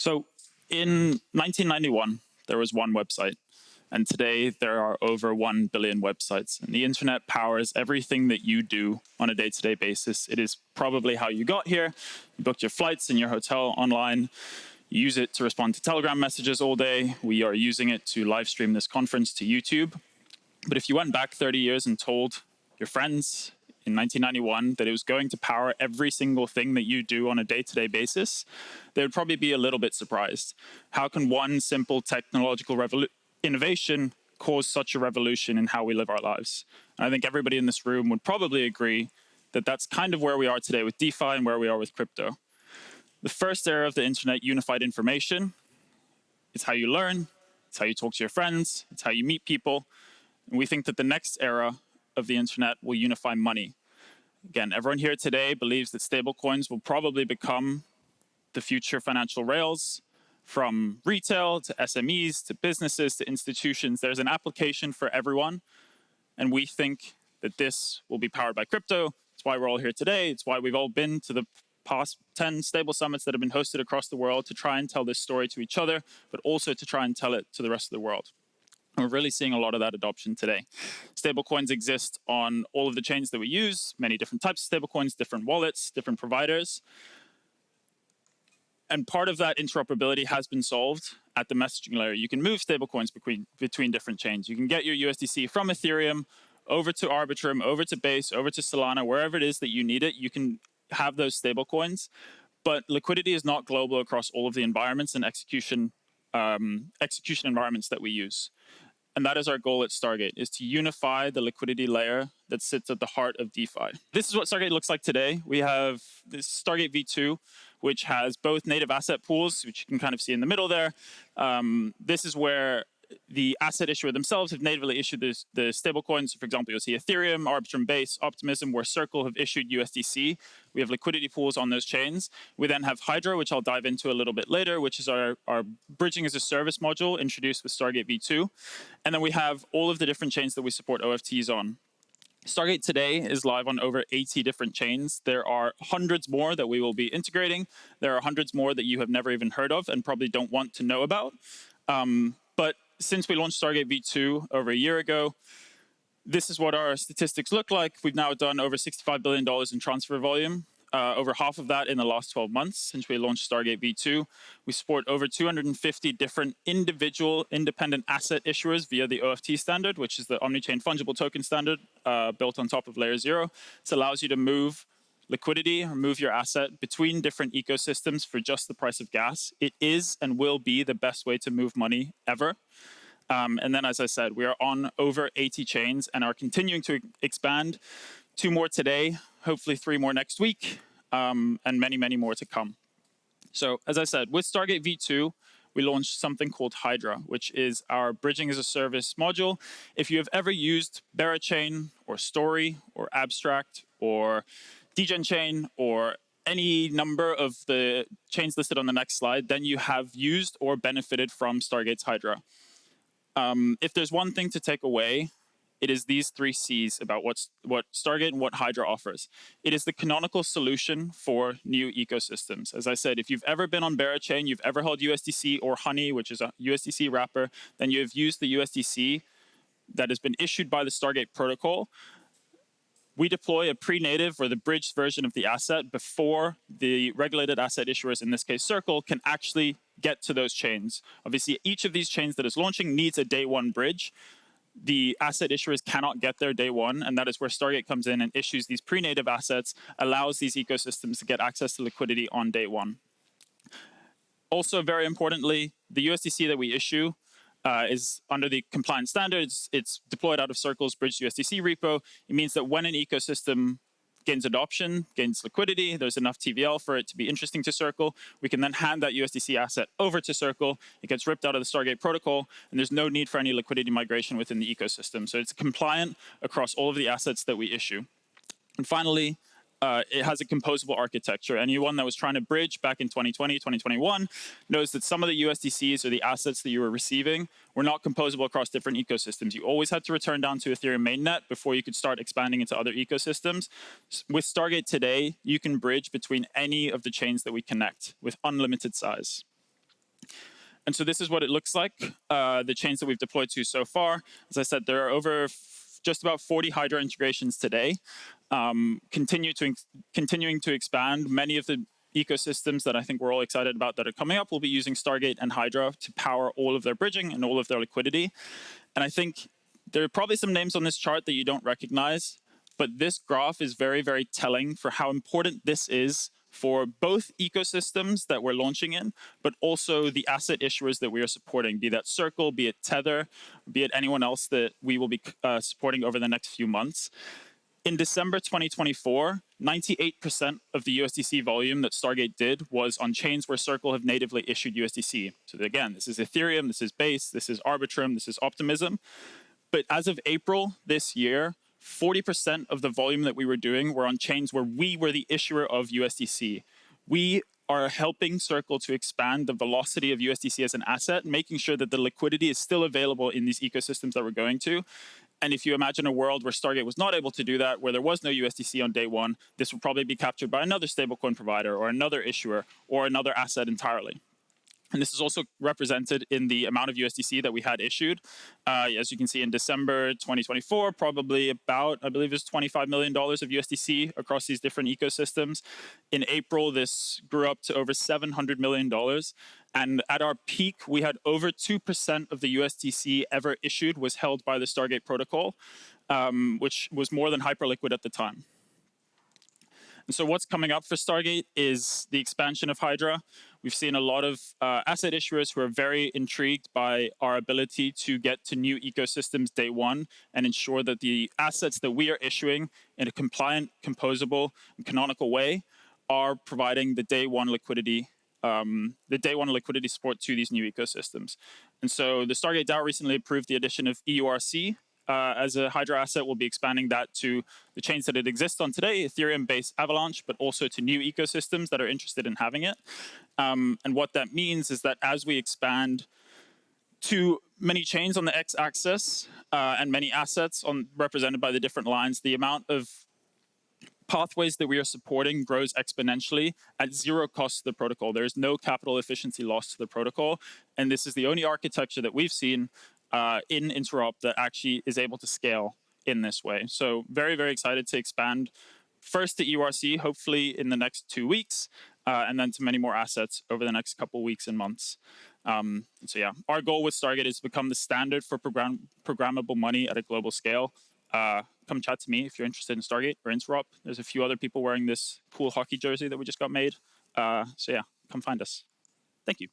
So in 1991, there was one website. And today there are over 1 billion websites. And the internet powers everything that you do on a day-to-day basis. It is probably how you got here. You booked your flights and your hotel online. You use it to respond to Telegram messages all day. We are using it to live stream this conference to YouTube. But if you went back 30 years and told your friends in 1991 that it was going to power every single thing that you do on a day-to-day basis, they would probably be a little bit surprised. How can one simple technological innovation cause such a revolution in how we live our lives? And I think everybody in this room would probably agree that that's kind of where we are today with DeFi and where we are with crypto. The first era of the internet unified information. It's how you learn, it's how you talk to your friends, it's how you meet people. And we think that the next era of the internet will unify money. Again, everyone here today believes that stablecoins will probably become the future financial rails. From retail to SMEs to businesses to institutions, there's an application for everyone. And we think that this will be powered by crypto. It's why we're all here today. It's why we've all been to the past 10 stable summits that have been hosted across the world to try and tell this story to each other, but also to try and tell it to the rest of the world. And we're really seeing a lot of that adoption today. Stablecoins exist on all of the chains that we use, many different types of stablecoins, different wallets, different providers. And part of that interoperability has been solved at the messaging layer. You can move stablecoins between different chains. You can get your USDC from Ethereum over to Arbitrum, over to Base, over to Solana, wherever it is that you need it. You can have those stablecoins. But liquidity is not global across all of the environments and execution environments that we use. And that is our goal at Stargate, is to unify the liquidity layer that sits at the heart of DeFi. This is what Stargate looks like today. We have this Stargate V2, which has both native asset pools, which you can kind of see in the middle there. This is where the asset issuer themselves have natively issued the stablecoins. So for example, you'll see Ethereum, Arbitrum Base, Optimism, where Circle have issued USDC. We have liquidity pools on those chains. We then have Hydra, which I'll dive into a little bit later, which is our bridging as a service module introduced with Stargate V2. And then we have all of the different chains that we support OFTs on. Stargate today is live on over 80 different chains. There are hundreds more that we will be integrating. There are hundreds more that you have never even heard of and probably don't want to know about. But since we launched Stargate V2 over a year ago, this is what our statistics look like. We've now done over $65 billion in transfer volume, over half of that in the last 12 months since we launched Stargate V2. We support over 250 different individual independent asset issuers via the OFT standard, which is the Omnichain Fungible Token standard built on top of Layer 0. This allows you to move liquidity or move your asset between different ecosystems for just the price of gas. It is and will be the best way to move money ever. And then, as I said, we are on over 80 chains and are continuing to expand. 2 more today, hopefully 3 more next week, and many, many more to come. So, as I said, with Stargate V2, we launched something called Hydra, which is our bridging as a service module. If you have ever used Berachain or Story or Abstract or Degen Chain or any number of the chains listed on the next slide, then you have used or benefited from Stargate's Hydra. If there's one thing to take away, it is these 3 C's about what Stargate and what Hydra offers. It is the canonical solution for new ecosystems. As I said, if you've ever been on Berachain, you've ever held USDC or Honey, which is a USDC wrapper, then you have used the USDC that has been issued by the Stargate protocol. We deploy a pre-native or the bridged version of the asset before the regulated asset issuers, in this case Circle, can actually get to those chains. Obviously, each of these chains that is launching needs a day 1 bridge. The asset issuers cannot get there day 1, and that is where Stargate comes in and issues these pre-native assets, allows these ecosystems to get access to liquidity on day 1. Also, very importantly, the USDC that we issue is under the compliance standards. It's deployed out of Circle's bridged USDC repo. It means that when an ecosystem gains adoption, gains liquidity, there's enough TVL for it to be interesting to Circle, we can then hand that USDC asset over to Circle. It gets ripped out of the Stargate protocol, and there's no need for any liquidity migration within the ecosystem. So it's compliant across all of the assets that we issue. And finally, it has a composable architecture. Anyone that was trying to bridge back in 2020, 2021 knows that some of the USDCs or the assets that you were receiving were not composable across different ecosystems. You always had to return down to Ethereum mainnet before you could start expanding into other ecosystems. With Stargate today, you can bridge between any of the chains that we connect with unlimited size. And so this is what it looks like, the chains that we've deployed to so far. As I said, there are over just about 40 Hydra integrations today, continuing to expand. Many of the ecosystems that I think we're all excited about that are coming up will be using Stargate and Hydra to power all of their bridging and all of their liquidity. And I think there are probably some names on this chart that you don't recognize, but this graph is very, very telling for how important this is for both ecosystems that we're launching in, but also the asset issuers that we are supporting, be that Circle, be it Tether, be it anyone else that we will be supporting over the next few months. In December 2024, 98% of the USDC volume that Stargate did was on chains where Circle have natively issued USDC. So again, this is Ethereum, this is Base, this is Arbitrum, this is Optimism. But as of April this year, 40% of the volume that we were doing were on chains where we were the issuer of USDC. We are helping Circle to expand the velocity of USDC as an asset, making sure that the liquidity is still available in these ecosystems that we're going to. And if you imagine a world where Stargate was not able to do that, where there was no USDC on day one, this would probably be captured by another stablecoin provider or another issuer or another asset entirely. And this is also represented in the amount of USDC that we had issued. As you can see in December 2024, probably about, I believe it was $25 million of USDC across these different ecosystems. In April, this grew up to over $700 million. And at our peak, we had over 2% of the USDC ever issued was held by the Stargate protocol, which was more than hyperliquid at the time. And so what's coming up for Stargate is the expansion of Hydra. We've seen a lot of asset issuers who are very intrigued by our ability to get to new ecosystems day one and ensure that the assets that we are issuing in a compliant, composable, and canonical way are providing the day one liquidity support to these new ecosystems. And so the Stargate DAO recently approved the addition of EURC, as a Hydra asset. We'll be expanding that to the chains that it exists on today, Ethereum, Base, Avalanche, but also to new ecosystems that are interested in having it. And what that means is that as we expand to many chains on the x-axis and many assets represented by the different lines, the amount of pathways that we are supporting grows exponentially at zero cost to the protocol. There is no capital efficiency loss to the protocol. And this is the only architecture that we've seen in interop that actually is able to scale in this way. So very, very excited to expand first to EURC, hopefully in the next 2 weeks, and then to many more assets over the next couple weeks and months. So yeah, our goal with Stargate is to become the standard for programmable money at a global scale. Come chat to me if you're interested in Stargate or interop. There's a few other people wearing this cool hockey jersey that we just got made. So yeah, come find us. Thank you.